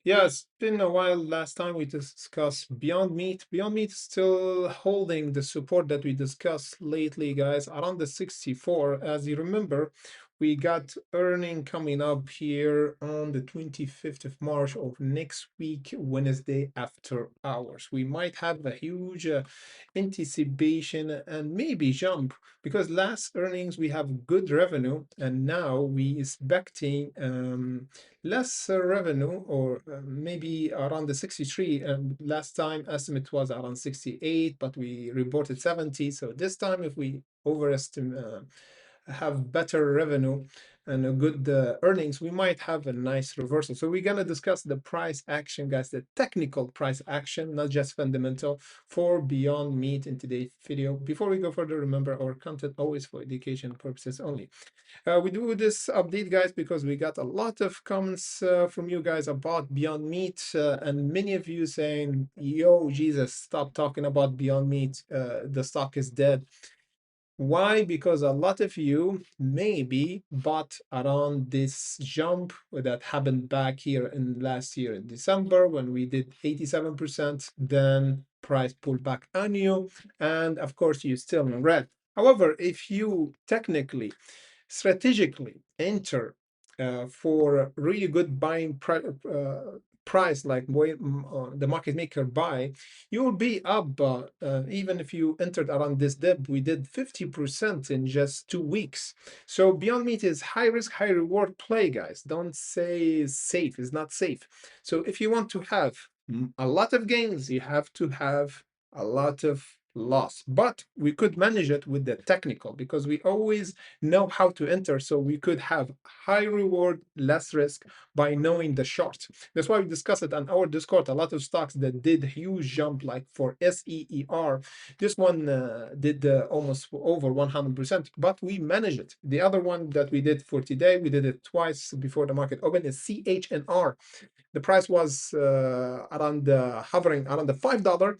Yeah, it's been a while. Last time we discussed Beyond Meat. Beyond Meat is still holding the support that we discussed lately, guys, around the 64. As you remember, we got earning coming up here on the 25th of March of next week, Wednesday after hours. We might have a huge anticipation and maybe jump because last earnings we have good revenue and now we expecting less revenue or maybe around the 63. Last time estimate was around 68, but we reported 70. So this time if we overestimate have better revenue and a good earnings, we might have a nice reversal. So we're gonna discuss the price action, guys, the technical price action, not just fundamental, for Beyond Meat in today's video. Before we go further, remember our content always for education purposes only. We do this update, guys, because we got a lot of comments from you guys about Beyond Meat, and many of you saying, "Yo, Jesus, stop talking about Beyond Meat. The stock is dead." Why? Because a lot of you maybe bought around this jump that happened back here in last year in December when we did 87%, then price pulled back on you, and of course you still in red. However, if you technically strategically enter for really good buying price like the market maker buy, you will be up even if you entered around this dip. We did 50% in just 2 weeks. So Beyond Meat is high risk, high reward play, guys. Don't say safe, it's not safe. So if you want to have a lot of gains, you have to have a lot of loss, but we could manage it with the technical because we always know how to enter. So we could have high reward, less risk by knowing the short. That's why we discussed it on our Discord. A lot of stocks that did huge jump, like for SEER. This one did almost over 100%, but we managed it. The other one that we did for today, we did it twice before the market opened, is CHNR. The price was around hovering around the $5,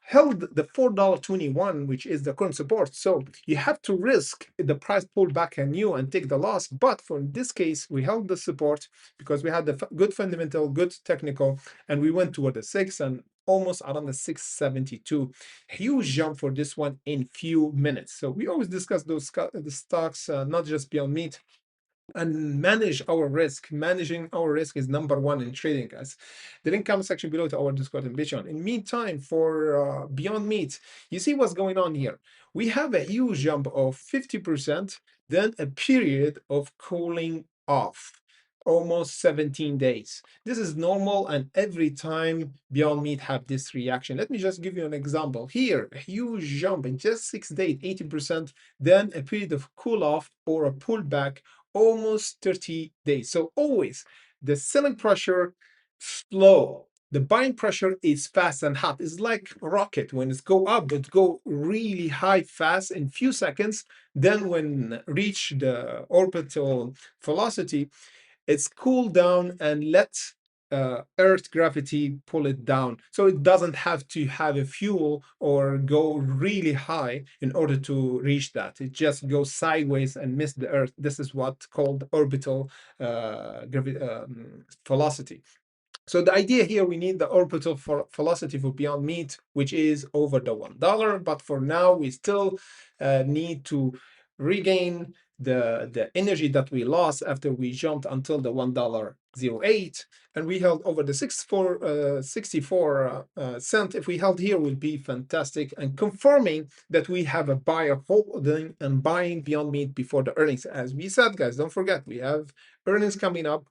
held the $4.21, which is the current support. So you have to risk the price pull back on you and take the loss. But for this case, we held the support because we had the good fundamental, good technical, and we went toward the six and almost around the 672. Huge jump for this one in few minutes. So we always discuss those the stocks, not just Beyond Meat, and manage our risk. Managing our risk is number one in trading, guys. The link comment section below to our Discord and Patreon. In meantime, for Beyond Meat, you see what's going on here. We have a huge jump of 50%, then a period of cooling off. Almost 17 days. This is normal, and every time Beyond Meat have this reaction. Let me just give you an example. Here, a huge jump in just 6 days, 80%, then a period of cool off or a pullback almost 30 days. So always the selling pressure slow. The buying pressure is fast and hot. It's like a rocket. When it's go up, it go really high fast in few seconds. Then when reach the orbital velocity, it's cool down and let Earth gravity pull it down. So it doesn't have to have a fuel or go really high in order to reach that. It just goes sideways and miss the Earth. This is what called orbital velocity. So the idea here, we need the orbital velocity for Beyond Meat, which is over the $1. But for now, we still need to regain the energy that we lost after we jumped until the $1.08, and we held over the 64 cent. If we held here, would be fantastic, and confirming that we have a buyer holding and buying Beyond Meat before the earnings. As we said, guys, don't forget we have earnings coming up.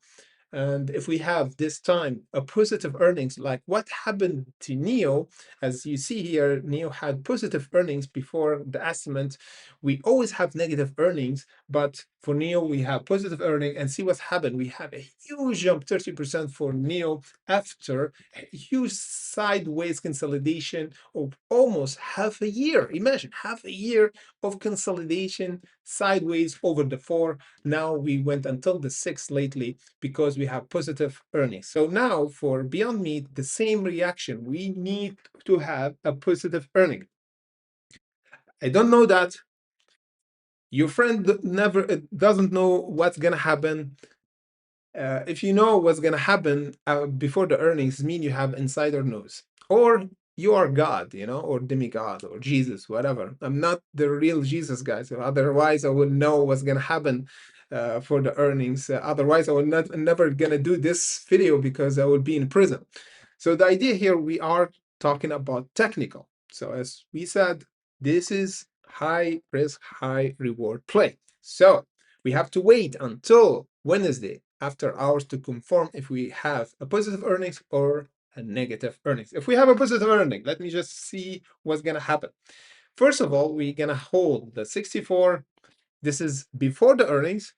And if we have this time a positive earnings, like what happened to NEO, as you see here, NEO had positive earnings before the estimate. We always have negative earnings, but for NEO, we have positive earning, and see what's happened. We have a huge jump, 30% for NEO after a huge sideways consolidation of almost half a year. Imagine half a year of consolidation sideways over the four. Now we went until the six lately because we have positive earnings. So now for Beyond Meat, the same reaction. We need to have a positive earning. I don't know that. Your friend never doesn't know what's gonna happen. If you know what's gonna happen before the earnings, mean you have insider news, or you are God, or demigod or Jesus, whatever. I'm not the real Jesus, guys. Otherwise, I would know what's gonna happen for the earnings. Otherwise, I would not never gonna do this video because I would be in prison. So the idea here, we are talking about technical. So as we said, this is high risk, high reward play. So we have to wait until Wednesday after hours to confirm if we have a positive earnings or a negative earnings. If we have a positive earning, let me just see what's gonna happen. First of all, we're gonna hold the 64. This is before the earnings.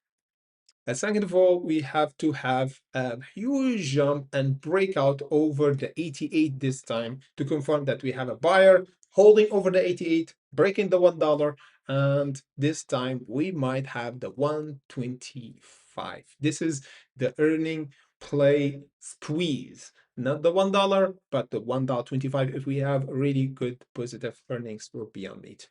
And second of all, we have to have a huge jump and breakout over the 88 this time to confirm that we have a buyer holding over the 88, breaking the $1, and this time we might have the 125. This is the earning play squeeze, not the $1, but the $1.25 if we have really good positive earnings for Beyond Meat.